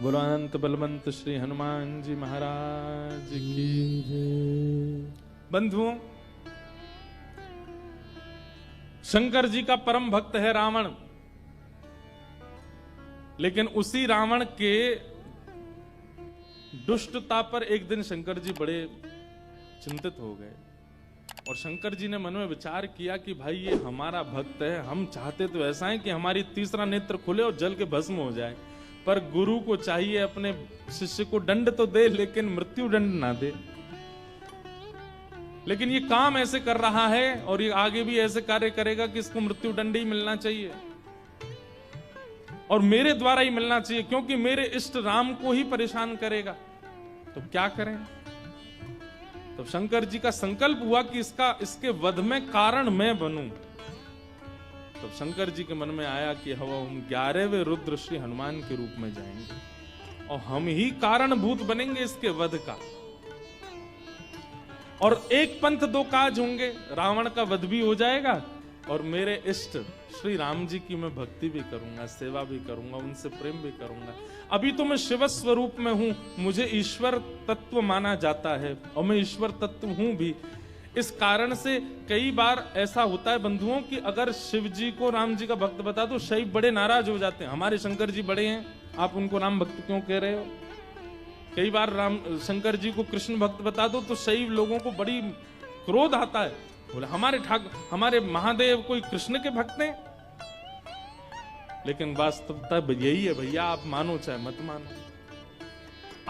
बोलो अनंत बलवंत श्री हनुमान जी महाराज की जय। बंधुओं, शंकर जी का परम भक्त है रावण, लेकिन उसी रावण के दुष्टता पर एक दिन शंकर जी बड़े चिंतित हो गए और शंकर जी ने मन में विचार किया कि भाई ये हमारा भक्त है, हम चाहते तो ऐसा है कि हमारी तीसरा नेत्र खुले और जल के भस्म हो जाए, पर गुरु को चाहिए अपने शिष्य को दंड तो दे लेकिन मृत्यु दंड ना दे। लेकिन ये काम ऐसे कर रहा है और ये आगे भी ऐसे कार्य करेगा कि इसको मृत्यु दंड ही मिलना चाहिए और मेरे द्वारा ही मिलना चाहिए, क्योंकि मेरे इष्ट राम को ही परेशान करेगा। तो क्या करें? तो शंकर जी का संकल्प हुआ कि इसके वध में कारण मैं बनूं। तो शंकर जी के मन में आया कि हम 11वें रुद्र श्री हनुमान के रूप में जाएंगे और हम ही कारणभूत बनेंगे इसके वध का। और एक पंथ दो काज होंगे, रावण का वध भी हो जाएगा और मेरे इष्ट श्री राम जी की मैं भक्ति भी करूंगा, सेवा भी करूंगा, उनसे प्रेम भी करूंगा। अभी तो मैं शिव स्वरूप में हूं, मुझे ईश्वर तत्व माना जाता है और मैं ईश्वर तत्व हूं भी। इस कारण से कई बार ऐसा होता है बंधुओं कि अगर शिव जी को राम जी का भक्त बता दो, शैव बड़े नाराज हो जाते हैं, हमारे शंकर जी बड़े हैं, आप उनको राम भक्त क्यों कह रहे हो। कई बार शंकर जी को कृष्ण भक्त बता दो तो शैव लोगों को बड़ी क्रोध आता है, बोले हमारे महादेव कोई कृष्ण के भक्त हैं। लेकिन वास्तवता यही है भैया, आप मानो चाहे मत मानो।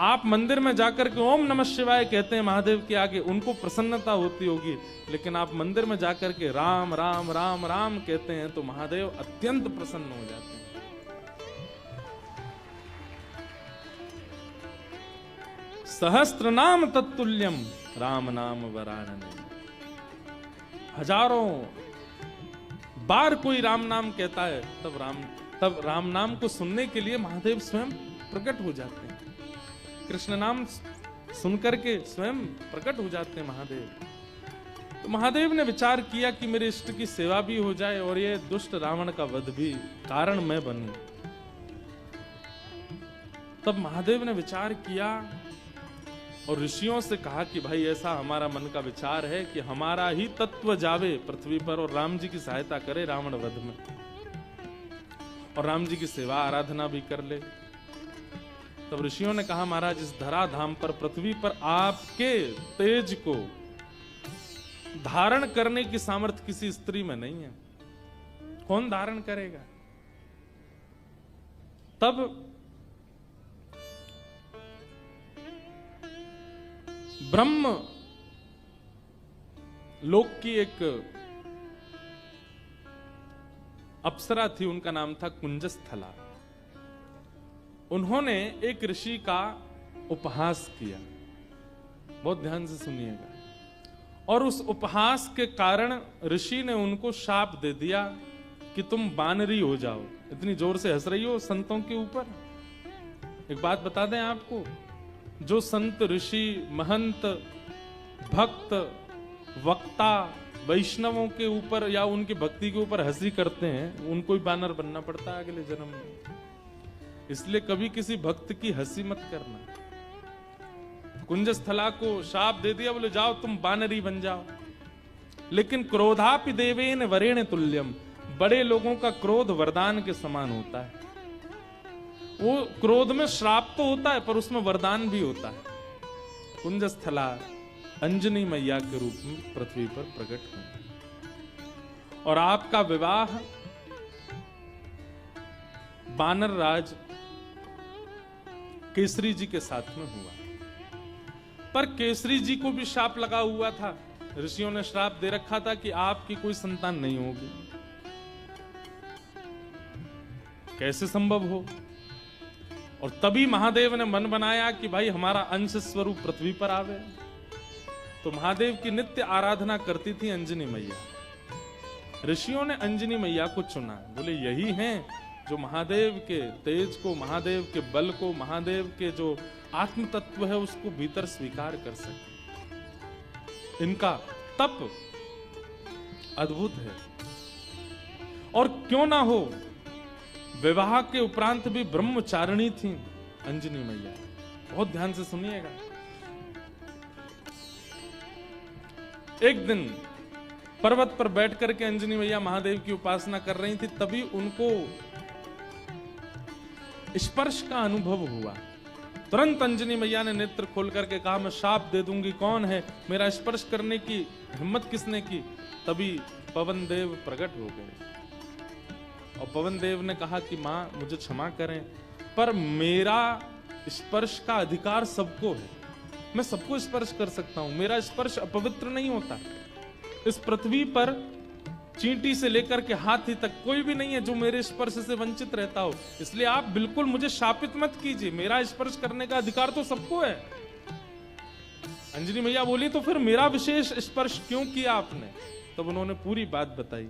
आप मंदिर में जाकर के ओम नमः शिवाय कहते हैं महादेव के आगे, उनको प्रसन्नता होती होगी, लेकिन आप मंदिर में जाकर के राम राम राम राम कहते हैं तो महादेव अत्यंत प्रसन्न हो जाते हैं। सहस्त्र नाम तत्तुल्यम राम नाम वरानने। हजारों बार कोई राम नाम कहता है तब राम नाम को सुनने के लिए महादेव स्वयं प्रकट हो जाते हैं। कृष्ण नाम सुनकर के स्वयं प्रकट हो जाते हैं महादेव। तो महादेव ने विचार किया कि मेरे इष्ट की सेवा भी हो जाए और ये दुष्ट रावण का वध भी कारण मैं बनूं। तब महादेव ने विचार किया और ऋषियों से कहा कि भाई ऐसा हमारा मन का विचार है कि हमारा ही तत्व जावे पृथ्वी पर और राम जी की सहायता करे रावण वध में और राम जी की सेवा आराधना भी कर ले। तब ऋषियों ने कहा महाराज, इस धराधाम पर पृथ्वी पर आपके तेज को धारण करने की सामर्थ्य किसी स्त्री में नहीं है, कौन धारण करेगा। तब ब्रह्म लोक की एक अप्सरा थी, उनका नाम था कुंजस्थला। उन्होंने एक ऋषि का उपहास किया, बहुत ध्यान से सुनिएगा, और उस उपहास के कारण ऋषि ने उनको शाप दे दिया कि तुम बानरी हो जाओ। इतनी जोर से हंस रही हो संतों के ऊपर। एक बात बता दें आपको, जो संत ऋषि महंत भक्त वक्ता वैष्णवों के ऊपर या उनकी भक्ति के ऊपर हंसी करते हैं, उनको ही बानर बनना पड़ता है अगले जन्म में। इसलिए कभी किसी भक्त की हंसी मत करना। कुंजस्थला को शाप दे दिया, बोले जाओ तुम बानरी बन जाओ। लेकिन क्रोधापि देवेन वरेण तुल्यम, बड़े लोगों का क्रोध वरदान के समान होता है। वो क्रोध में श्राप तो होता है पर उसमें वरदान भी होता है। कुंजस्थला अंजनी मैया के रूप में पृथ्वी पर प्रकट हुई और आपका विवाह बानर राज केसरी जी के साथ में हुआ। पर केसरी जी को भी श्राप लगा हुआ था, ऋषियों ने श्राप दे रखा था कि आपकी कोई संतान नहीं होगी। कैसे संभव हो। और तभी महादेव ने मन बनाया कि भाई हमारा अंश स्वरूप पृथ्वी पर आवे। तो महादेव की नित्य आराधना करती थी अंजनी मैया। ऋषियों ने अंजनी मैया को चुना, बोले यही हैं जो महादेव के तेज को, महादेव के बल को, महादेव के जो आत्म तत्व है उसको भीतर स्वीकार कर सके। इनका तप अद्भुत है। और क्यों ना हो, विवाह के उपरांत भी ब्रह्मचारिणी थी, अंजनी मैया। बहुत ध्यान से सुनिएगा। एक दिन पर्वत पर बैठ करके अंजनी मैया महादेव की उपासना कर रही थी, तभी उनको स्पर्श का अनुभव हुआ। तुरंत अंजनी मैया ने नेत्र खोल करके कहा, मैं शाप दे दूंगी, कौन है, मेरा स्पर्श करने की हिम्मत किसने की। तभी पवन देव प्रकट हो गए और पवन देव ने कहा कि मां मुझे क्षमा करें, पर मेरा स्पर्श का अधिकार सबको है, मैं सबको स्पर्श कर सकता हूं, मेरा स्पर्श अपवित्र नहीं होता। इस पृथ्वी पर चींटी से लेकर के हाथी तक कोई भी नहीं है जो मेरे स्पर्श से वंचित रहता हो, इसलिए आप बिल्कुल मुझे शापित मत कीजिए, मेरा स्पर्श करने का अधिकार तो सबको है। अंजनी मैया बोली, तो फिर मेरा विशेष स्पर्श क्यों किया आपने। तब उन्होंने पूरी बात बताई।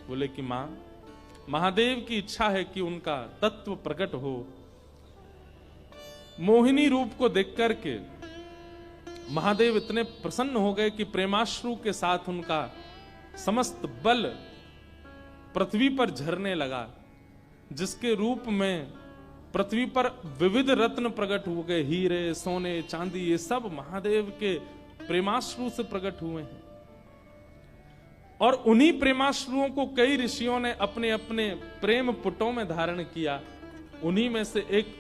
बोले कि मां, महादेव की इच्छा है कि उनका तत्व प्रकट हो। मोहिनी रूप को देख करके महादेव इतने प्रसन्न हो गए कि प्रेमाश्रु के साथ उनका समस्त बल पृथ्वी पर झरने लगा, जिसके रूप में पृथ्वी पर विविध रत्न प्रकट हो गए, हीरे, सोने, चांदी, ये सब महादेव के प्रेमाश्रु से प्रकट हुए हैं। और उन्हीं प्रेमाश्रुओं को कई ऋषियों ने अपने अपने प्रेम पुटों में धारण किया। उन्हीं में से एक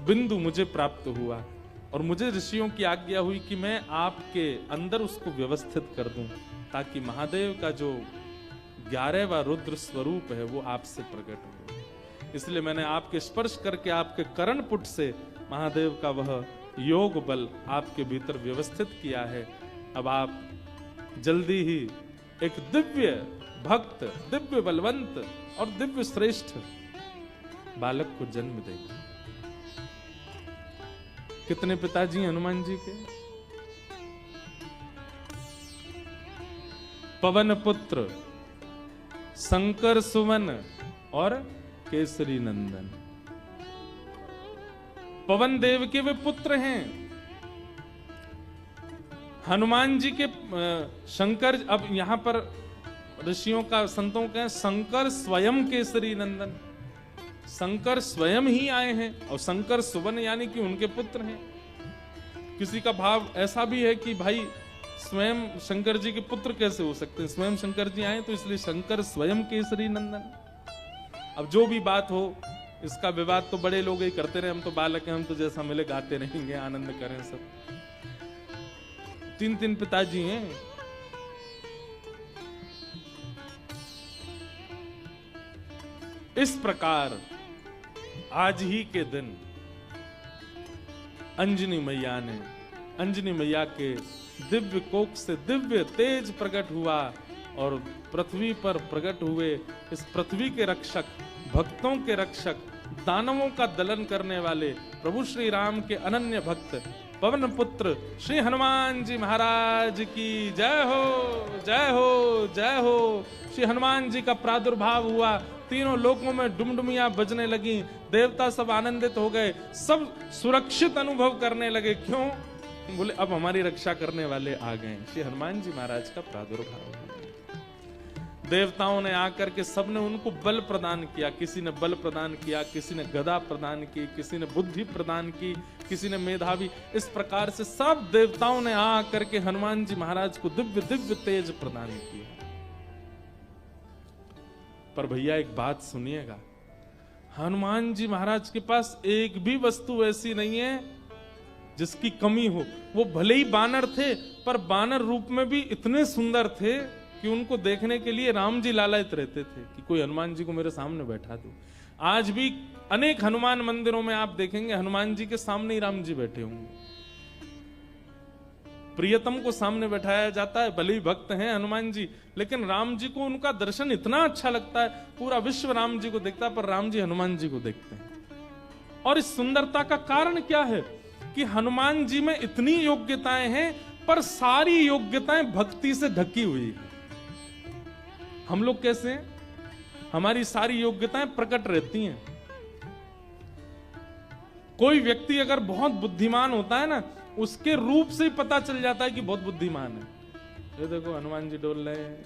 बिंदु मुझे प्राप्त हुआ और मुझे ऋषियों की आज्ञा हुई कि मैं आपके अंदर उसको व्यवस्थित कर दूं, ताकि महादेव का जो 11वां रुद्र स्वरूप है वो आपसे प्रकट हो। इसलिए मैंने आपके स्पर्श करके आपके करण पुट से महादेव का वह योग बल आपके भीतर व्यवस्थित किया है। अब आप जल्दी ही एक दिव्य भक्त, दिव्य बलवंत और दिव्य श्रेष्ठ बालक को जन्म देंगे। कितने पिताजी हनुमान जी के? पवन पुत्र, शंकर सुवन और केसरी नंदन। पवन देव के वे पुत्र हैं। हनुमान जी के शंकर, अब यहां पर ऋषियों का, संतों का शंकर स्वयं केसरी नंदन, शंकर स्वयं ही आए हैं। और शंकर सुवन यानी कि उनके पुत्र हैं। किसी का भाव ऐसा भी है कि भाई स्वयं शंकर जी के पुत्र कैसे हो सकते हैं, स्वयं शंकर जी आए तो इसलिए शंकर स्वयं केसरी नंदन। अब जो भी बात हो, इसका विवाद तो बड़े लोग ही करते रहे, हम तो बालक हैं, हम तो जैसा मिले गाते रहेंगे, आनंद करें सब। 3 पिताजी हैं। इस प्रकार आज ही के दिन अंजनी मैया के दिव्य कोख से दिव्य तेज प्रकट हुआ और पृथ्वी पर प्रकट हुए इस पृथ्वी के रक्षक, भक्तों के रक्षक, दानवों का दलन करने वाले प्रभु श्री राम के अनन्य भक्त पवन पुत्र श्री हनुमान जी महाराज की जय हो, जय हो, जय हो। श्री हनुमान जी का प्रादुर्भाव हुआ, तीनों लोकों में डुमडुमियां बजने लगी, देवता सब आनंदित हो गए, सब सुरक्षित अनुभव करने लगे। क्यों? बोले अब हमारी रक्षा करने वाले आ गए। श्री हनुमान जी महाराज का प्रादुर्भाव हुआ। देवताओं ने आकर के सबने उनको बल प्रदान किया। किसी ने बल प्रदान किया, किसी ने गदा प्रदान की, किसी ने बुद्धि प्रदान की, किसी ने मेधावी। इस प्रकार से सब देवताओं ने आकर के हनुमान जी महाराज को दिव्य दिव्य तेज प्रदान किया। पर भैया एक बात सुनिएगा, हनुमान जी महाराज के पास एक भी वस्तु ऐसी नहीं है जिसकी कमी हो। वो भले ही बानर थे, पर बानर रूप में भी इतने सुंदर थे कि उनको देखने के लिए राम जी लालायित रहते थे कि कोई हनुमान जी को मेरे सामने बैठा दो। आज भी अनेक हनुमान मंदिरों में आप देखेंगे हनुमान जी के सामने ही राम जी बैठे होंगे। प्रियतम को सामने बैठाया जाता है, भले ही भक्त हैं हनुमान जी, लेकिन राम जी को उनका दर्शन इतना अच्छा लगता है, पूरा विश्व राम जी को देखता है, पर राम जी हनुमान जी को देखते हैं। और इस सुंदरता का कारण क्या है कि हनुमान जी में इतनी योग्यताएं हैं, पर सारी योग्यताएं भक्ति से ढकी हुई है। हम लोग कैसे हैं? हमारी सारी योग्यताएं प्रकट रहती हैं। कोई व्यक्ति अगर बहुत बुद्धिमान होता है ना, उसके रूप से ही पता चल जाता है कि बहुत बुद्धिमान है। ये देखो हनुमान जी डोल रहे हैं,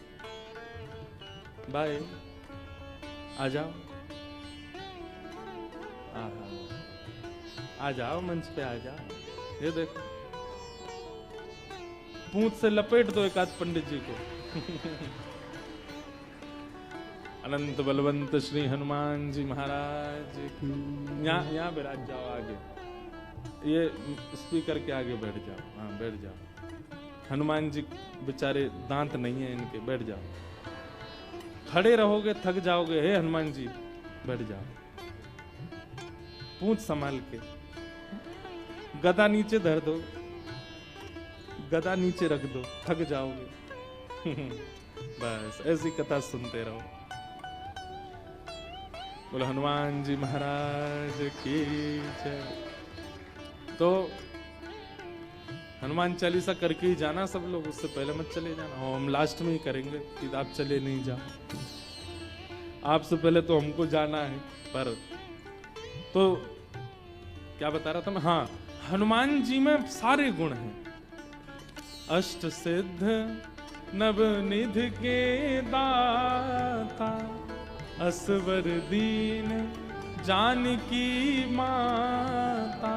बाय आ जाओ। आ जाओ मंच पे आ जाओ। ये देखो पूंछ से लपेट दो एक आध पंडित जी को। अनंत बलवंत श्री हनुमान जी महाराज की। यहाँ बैठ जाओ आगे, ये स्पीकर के आगे बैठ जाओ। हाँ बैठ जाओ। हनुमान जी बेचारे दांत नहीं है इनके, बैठ जाओ। खड़े रहोगे थक जाओगे। हे हनुमान जी बैठ जाओ, पूंछ संभाल के। गदा नीचे धर दो, गदा नीचे रख दो, थक जाओगे। बस ऐसी कथा सुनते रहो। बोलो हनुमान जी महाराज की जय। तो हनुमान चालीसा करके ही जाना सब लोग, उससे पहले मत चले जाना। हम लास्ट में ही करेंगे कि आप चले नहीं जाओ। आपसे पहले तो हमको जाना है। पर तो क्या बता रहा था मैं? हाँ, हनुमान जी में सारे गुण हैं। अष्ट सिद्ध नवनिधि के दाता, असवर दीन जानकी माता।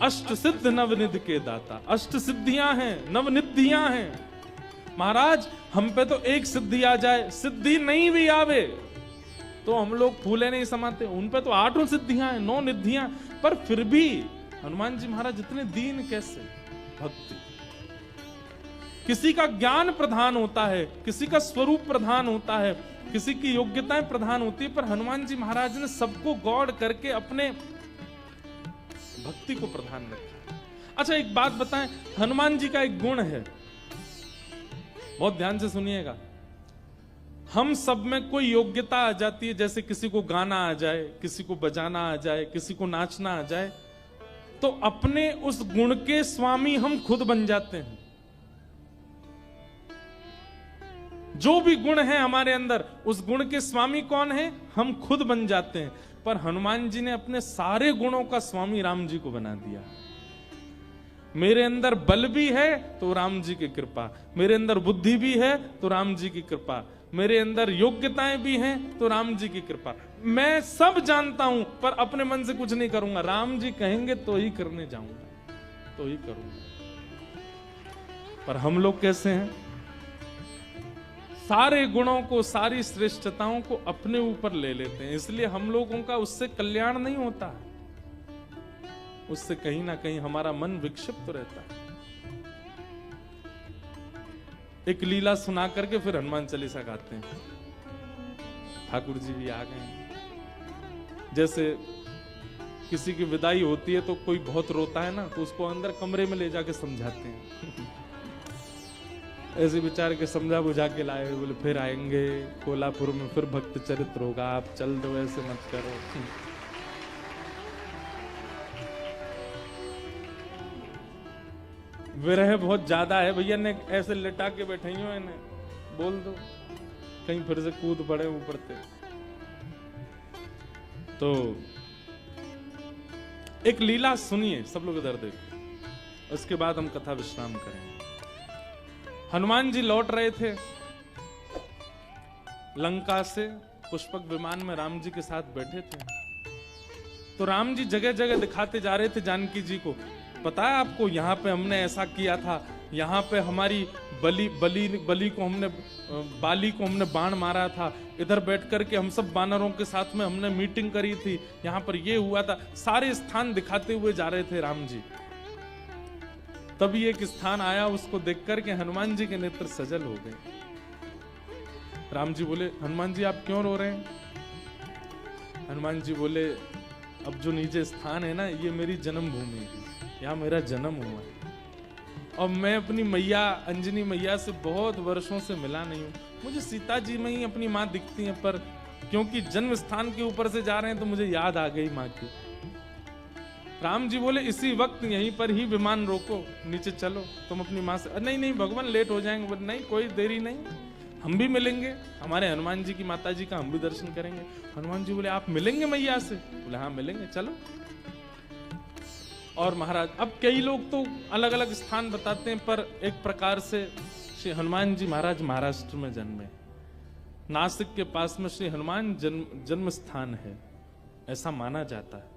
अष्ट सिद्ध नवनिधि के दाता, अष्ट सिद्धियां हैं, नवनिधियां हैं। महाराज हम पे तो एक सिद्धि आ जाए, सिद्धि नहीं भी आवे तो हम लोग फूले नहीं समाते। उन पे तो 8 सिद्धियां हैं, 9 निधियां, पर फिर भी हनुमान जी महाराज इतने दीन कैसे? भक्ति। किसी का ज्ञान प्रधान होता है, किसी का स्वरूप प्रधान होता है, किसी की योग्यताएं प्रधान होती है, पर हनुमान जी महाराज ने सबको गौड़ करके अपने भक्ति को प्रधान रखा। अच्छा एक बात बताएं, हनुमान जी का एक गुण है, बहुत ध्यान से सुनिएगा। हम सब में कोई योग्यता आ जाती है, जैसे किसी को गाना आ जाए, किसी को बजाना आ जाए, किसी को नाचना आ जाए, तो अपने उस गुण के स्वामी हम खुद बन जाते हैं। जो भी गुण है हमारे अंदर, उस गुण के स्वामी कौन है? हम खुद बन जाते हैं। पर हनुमान जी ने अपने सारे गुणों का स्वामी राम जी को बना दिया। मेरे अंदर बल भी है तो राम जी की कृपा, मेरे अंदर बुद्धि भी है तो राम जी की कृपा, मेरे अंदर योग्यताएं भी हैं तो राम जी की कृपा। मैं सब जानता हूं पर अपने मन से कुछ नहीं करूंगा, राम जी कहेंगे तो ही करने जाऊंगा, तो ही करूंगा। पर हम लोग कैसे हैं? सारे गुणों को, सारी श्रेष्ठताओं को अपने ऊपर ले लेते हैं, इसलिए हम लोगों का उससे कल्याण नहीं होता है। उससे कहीं ना कहीं हमारा मन विक्षिप्त रहता है। एक लीला सुना करके फिर हनुमान चालीसा गाते हैं। ठाकुर जी भी आ गए हैं। जैसे किसी की विदाई होती है तो कोई बहुत रोता है ना, तो उसको अंदर कमरे में ले जाके समझाते हैं। ऐसे विचार के समझा बुझा के लाए, बोले फिर आएंगे कोल्हापुर में, फिर भक्त चरित्र होगा, आप चल दो, ऐसे मत करो। विरह बहुत ज्यादा है भैया, ने ऐसे लिटा के बैठे हो, इन्हें बोल दो कहीं फिर से कूद पड़े ऊपर से। तो एक लीला सुनिए सब लोग, इधर देखो, उसके बाद हम कथा विश्राम करेंगे। हनुमान जी लौट रहे थे लंका से, पुष्पक विमान में राम जी के साथ बैठे थे। तो राम जी जगह जगह दिखाते जा रहे थे जानकी जी को, पता है आपको यहाँ पे हमने ऐसा किया था, यहाँ पे हमारी बली को हमने, बाली को हमने बाण मारा था, इधर बैठ करके हम सब बानरों के साथ में हमने मीटिंग करी थी, यहाँ पर ये हुआ था। सारे स्थान दिखाते हुए जा रहे थे राम जी। तभी एक स्थान आया, उसको देख करके हनुमान जी के नेत्र सजल हो गए। राम जी बोले, हनुमान जी आप क्यों रो रहे हैं? हनुमान जी बोले, अब जो नीचे स्थान है ना, ये मेरी जन्मभूमि है, यहाँ मेरा जन्म हुआ है, और मैं अपनी मैया अंजनी मैया से बहुत वर्षों से मिला नहीं हूँ। मुझे सीता जी में ही अपनी माँ दिखती है, पर क्योंकि जन्म स्थान के ऊपर से जा रहे हैं तो मुझे याद आ गई माँ की। राम जी बोले, इसी वक्त यहीं पर ही विमान रोको, नीचे चलो, तुम अपनी माँ से। नहीं नहीं भगवान लेट हो जाएंगे। बोले नहीं, कोई देरी नहीं, हम भी मिलेंगे, हमारे हनुमान जी की माता जी का हम भी दर्शन करेंगे। हनुमान जी बोले, आप मिलेंगे मैया से? बोले हाँ मिलेंगे, चलो। और महाराज, अब कई लोग तो अलग अलग स्थान बताते हैं, पर एक प्रकार से श्री हनुमान जी महाराज महाराष्ट्र में जन्मे, नासिक के पास में श्री हनुमान जन्म स्थान है, ऐसा माना जाता है।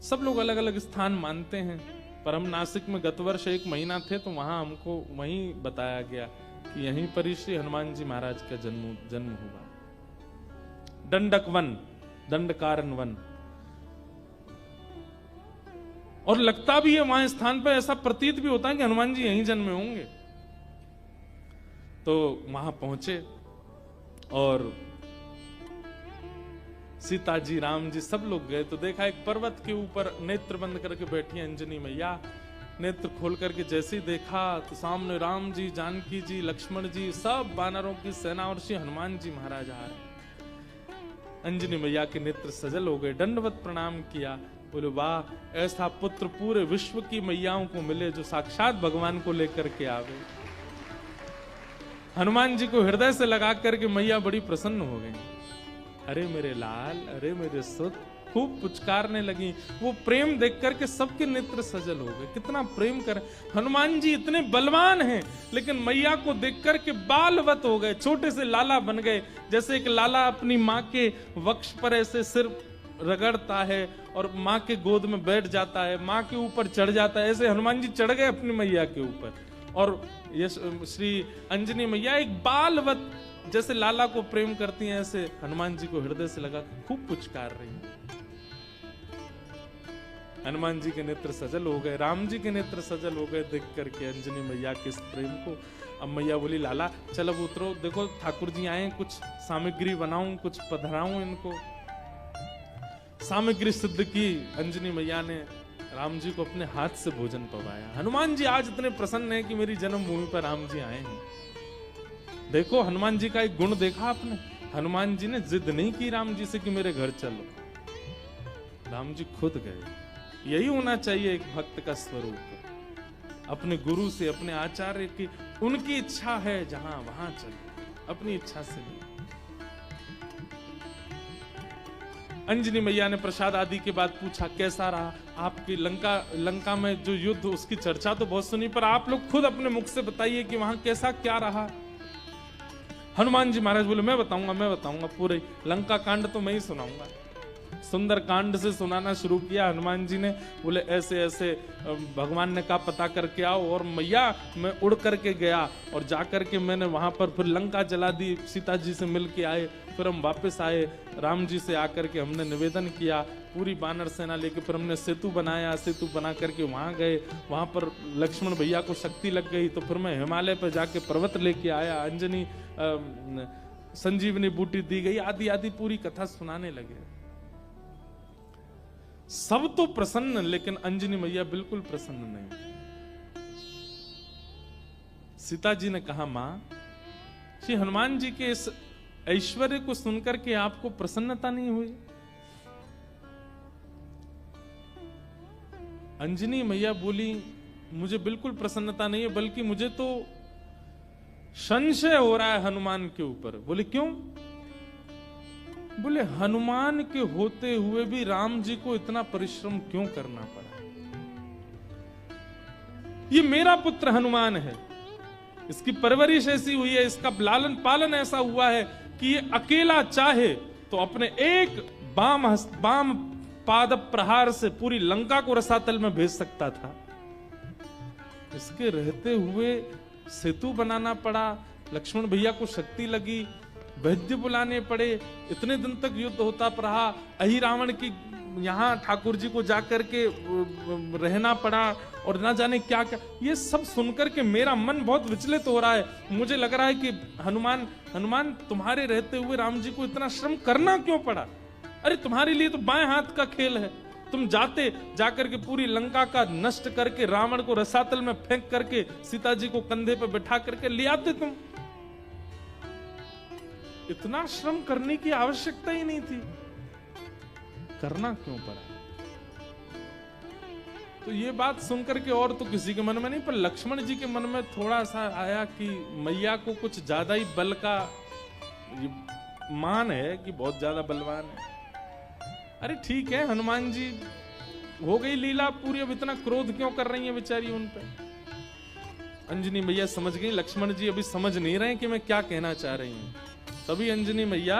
सब लोग अलग अलग स्थान मानते हैं, पर हम नासिक में गत वर्ष 1 महीना थे तो वहां हमको वहीं बताया गया कि यहीं पर ही श्री हनुमान जी महाराज का जन्म हुआ। दंडक वन, दंडकारन वन। और लगता भी है वहां स्थान पर, ऐसा प्रतीत भी होता है कि हनुमान जी यहीं जन्मे होंगे। तो वहां पहुंचे और सीता जी, राम जी सब लोग गए तो देखा एक पर्वत के ऊपर नेत्र बंद करके बैठी अंजनी मैया। नेत्र खोल करके जैसे ही देखा तो सामने राम जी, जानकी जी, लक्ष्मण जी, सब वानरों की सेना और श्री हनुमान जी महाराज आ रहे। अंजनी मैया के नेत्र सजल हो गए, दंडवत प्रणाम किया, बोले वाह, ऐसा पुत्र पूरे विश्व की मैयाओं को मिले जो साक्षात भगवान को लेकर के आवे। हनुमान जी को हृदय से लगा करके मैया बड़ी प्रसन्न हो गई। अरे मेरे लाल, अरे मेरे सुत, खूब पुचकारने लगी। वो प्रेम देख करके सबके नेत्र सजल हो गए। कितना प्रेम कर, हनुमान जी इतने बलवान हैं लेकिन मैया को देख करके बालवत हो गए, छोटे से लाला बन गए। जैसे एक लाला अपनी माँ के वक्ष पर ऐसे सिर रगड़ता है और माँ के गोद में बैठ जाता है, माँ के ऊपर चढ़ जाता है, ऐसे हनुमान जी चढ़ गए अपनी मैया के ऊपर। और ये श्री अंजनी मैया एक बालवत जैसे लाला को प्रेम करती हैं, ऐसे हनुमान जी को हृदय से लगा खूब पुचकार रही हैं। हनुमान जी के नेत्र सजल हो गए, राम जी के नेत्र सजल हो गए देख करके अंजनी मैया के इस प्रेम को। अब मैया बोली लाला चलो उतरो, देखो ठाकुर जी आए, कुछ सामग्री बनाऊं, कुछ पधराऊं इनको। सामग्री सिद्ध की अंजनी मैया ने, राम जी को अपने हाथ से भोजन पवाया। हनुमान जी आज इतने प्रसन्न हैं कि मेरी जन्मभूमि पर राम जी आए हैं। देखो हनुमान जी का एक गुण देखा आपने, हनुमान जी ने जिद नहीं की राम जी से कि मेरे घर चलो, राम जी खुद गए। यही होना चाहिए एक भक्त का स्वरूप, अपने गुरु से, अपने आचार्य की, उनकी इच्छा है जहां वहां चले, अपनी इच्छा से नहीं। अंजनी मैया ने प्रसाद आदि के बाद पूछा कैसा रहा आपकी लंका में जो युद्ध, उसकी चर्चा तो बहुत सुनी, पर आप लोग खुद अपने मुख से बताइए कि वहां कैसा क्या रहा। हनुमान जी महाराज बोले मैं बताऊंगा, पूरे लंका कांड तो मैं ही सुनाऊंगा। सुंदर कांड से सुनाना शुरू किया हनुमान जी ने। बोले ऐसे ऐसे भगवान ने कहा पता करके आओ, और मैया मैं उड़ करके गया और जाकर के मैंने वहां पर फिर लंका जला दी, सीता जी से मिल के आए, फिर हम वापस आए, राम जी से आकर के हमने निवेदन किया, पूरी बानर सेना लेके फिर हमने सेतु बनाया, सेतु बना करके वहां गए, वहां पर लक्ष्मण भैया को शक्ति लग गई तो फिर मैं हिमालय पर जाके पर्वत लेके आया, अंजनी संजीवनी बूटी दी गई, आदि आदि पूरी कथा सुनाने लगे। सब तो प्रसन्न, लेकिन अंजनी मैया बिल्कुल प्रसन्न नहीं। सीता जी ने कहा मां, श्री हनुमान जी के इस ऐश्वर्य को सुनकर के आपको प्रसन्नता नहीं हुई? अंजनी मैया बोली मुझे बिल्कुल प्रसन्नता नहीं है, बल्कि मुझे तो संशय हो रहा है हनुमान के ऊपर। बोले क्यों? बोले हनुमान के होते हुए भी राम जी को इतना परिश्रम क्यों करना पड़ा? ये मेरा पुत्र हनुमान है, इसकी परवरिश ऐसी हुई है, इसका लालन पालन ऐसा हुआ है कि ये अकेला चाहे तो अपने एक बाम पाद प्रहार से पूरी लंका को रसातल में भेज सकता था। इसके रहते हुए सेतु बनाना पड़ा, लक्ष्मण भैया को शक्ति लगी, वैद्य बुलाने पड़े, इतने दिन तक युद्ध होता रहा, अहि रावण की यहाँ ठाकुर जी को जाकर के रहना पड़ा और ना जाने क्या क्या। ये सब सुनकर के मेरा मन बहुत विचलित हो रहा है। मुझे लग रहा है कि हनुमान तुम्हारे रहते हुए राम जी को इतना श्रम करना क्यों पड़ा? अरे तुम्हारे लिए तो बाएं हाथ का खेल है, तुम जाकर के पूरी लंका का नष्ट करके रावण को रसातल में फेंक करके सीता जी को कंधे पे बैठा करके ले आते तुम। इतना श्रम करने की आवश्यकता ही नहीं थी, करना क्यों पड़ा? तो ये बात सुनकर के और तो किसी के मन में नहीं, पर लक्ष्मण जी के मन में थोड़ा सा आया कि मैया को कुछ ज्यादा ही बल का मान है कि बहुत ज्यादा बलवान है। अरे ठीक है, हनुमान जी हो गई लीला पूरी, अब इतना क्रोध क्यों कर रही है बेचारी उन पे? अंजनी मैया समझ गई, लक्ष्मण जी अभी समझ नहीं रहे कि मैं क्या कहना चाह रही हूं। तभी अंजनी मैया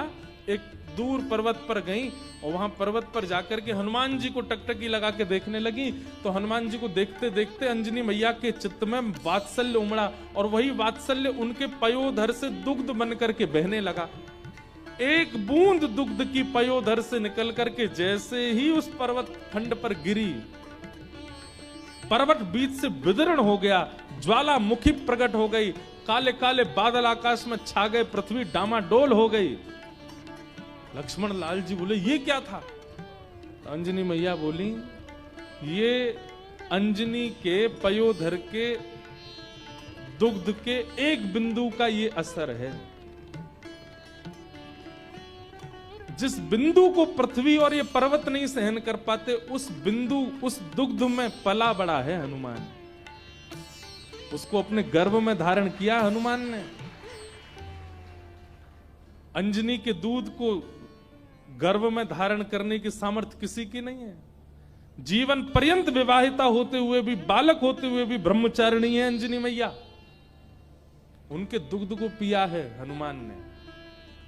एक दूर पर्वत पर गई और वहां पर्वत पर जाकर के हनुमान जी को टकटकी लगा के देखने लगी। तो हनुमान जी को देखते देखते अंजनी मैया के चित्त में वात्सल्य उमड़ा और वही वात्सल्य उनके पयोधर से दुग्ध बन करके बहने लगा। एक बूंद दुग्ध की पयोधर से निकल करके जैसे ही उस पर्वत खंड पर गिरी, पर्वत बीच से विदीर्ण हो गया, ज्वालामुखी प्रकट हो गई, काले काले बादल आकाश में छा गए, पृथ्वी डामाडोल हो गई। लक्ष्मण लाल जी बोले ये क्या था? तो अंजनी मैया बोली ये अंजनी के पयोधर के दुग्ध के एक बिंदु का ये असर है। जिस बिंदु को पृथ्वी और ये पर्वत नहीं सहन कर पाते, उस बिंदु, उस दुग्ध में पला बड़ा है हनुमान। उसको अपने गर्भ में धारण किया हनुमान ने। अंजनी के दूध को गर्भ में धारण करने की सामर्थ्य किसी की नहीं है। जीवन पर्यंत विवाहिता होते हुए भी, बालक होते हुए भी ब्रह्मचारिणी है अंजनी मैया। उनके दुग्ध को पिया है हनुमान ने,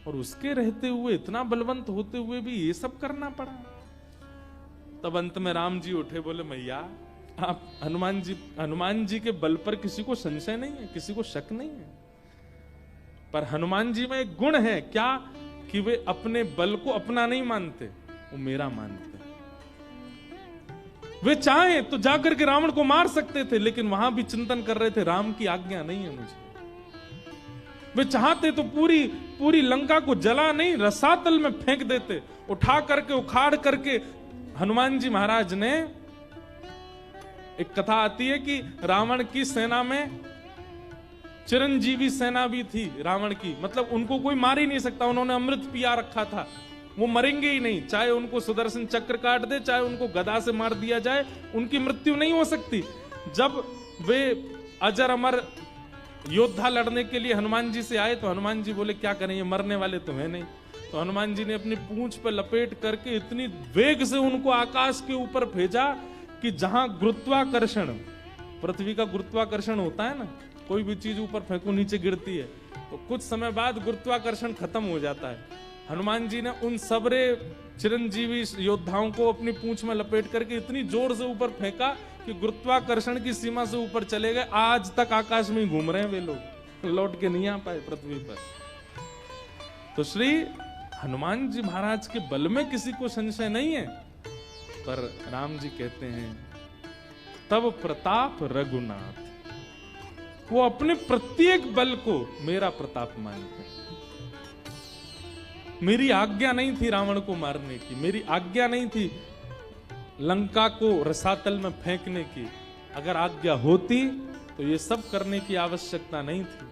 और उसके रहते हुए, इतना बलवंत होते हुए भी ये सब करना पड़ा। तब अंत में राम जी उठे, बोले मैया आप हनुमान जी के बल पर किसी को संशय नहीं है, किसी को शक नहीं है, पर हनुमान जी में एक गुण है क्या कि वे अपने बल को अपना नहीं मानते, वो मेरा मानते। वे चाहे तो जाकर के रावण को मार सकते थे, लेकिन वहां भी चिंतन कर रहे थे राम की आज्ञा नहीं है मुझे। वे चाहते तो पूरी लंका को जला नहीं, रसातल में फेंक देते, उठा करके उखाड़ करके। हनुमान जी महाराज ने, एक कथा आती है कि रावण की सेना में चिरंजीवी सेना भी थी रावण की, मतलब उनको कोई मार ही नहीं सकता, उन्होंने अमृत पिया रखा था, वो मरेंगे ही नहीं, चाहे उनको सुदर्शन चक्र काट दे, चाहे उनको गदा से मार दिया जाए, उनकी मृत्यु नहीं हो सकती। जब वे अजर अमर योद्धा लड़ने के लिए हनुमान जी से आए तो हनुमान जी बोले क्या करें, ये मरने वाले तो है नहीं। तो हनुमान जी ने अपनी पूंछ पर लपेट करके इतनी वेग से उनको आकाश के ऊपर भेजा कि जहां गुरुत्वाकर्षण, पृथ्वी का गुरुत्वाकर्षण होता है ना, कोई भी चीज ऊपर फेंको नीचे गिरती है, तो कुछ समय बाद गुरुत्वाकर्षण खत्म हो जाता है। हनुमान जी ने उन सबरे चिरंजीवी योद्धाओं को अपनी पूंछ में लपेट करके इतनी जोर से ऊपर फेंका कि गुरुत्वाकर्षण की सीमा से ऊपर चले गए। आज तक आकाश में ही घूम रहे हैं वे लोग, लौट के नहीं आ पाए पृथ्वी पर। तो श्री हनुमान जी महाराज के बल में किसी को संशय नहीं है, पर राम जी कहते हैं तब प्रताप रघुनाथ, वो अपने प्रत्येक बल को मेरा प्रताप मानते हैं। मेरी आज्ञा नहीं थी रावण को मारने की, मेरी आज्ञा नहीं थी लंका को रसातल में फेंकने की। अगर आज्ञा होती तो ये सब करने की आवश्यकता नहीं थी।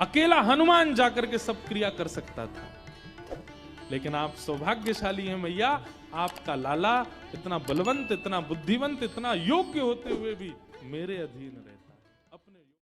अकेला हनुमान जाकर के सब क्रिया कर सकता था, लेकिन आप सौभाग्यशाली हैं मैया, आपका लाला इतना बलवंत, इतना बुद्धिवंत, इतना योग्य होते हुए भी मेरे अधीन रहता।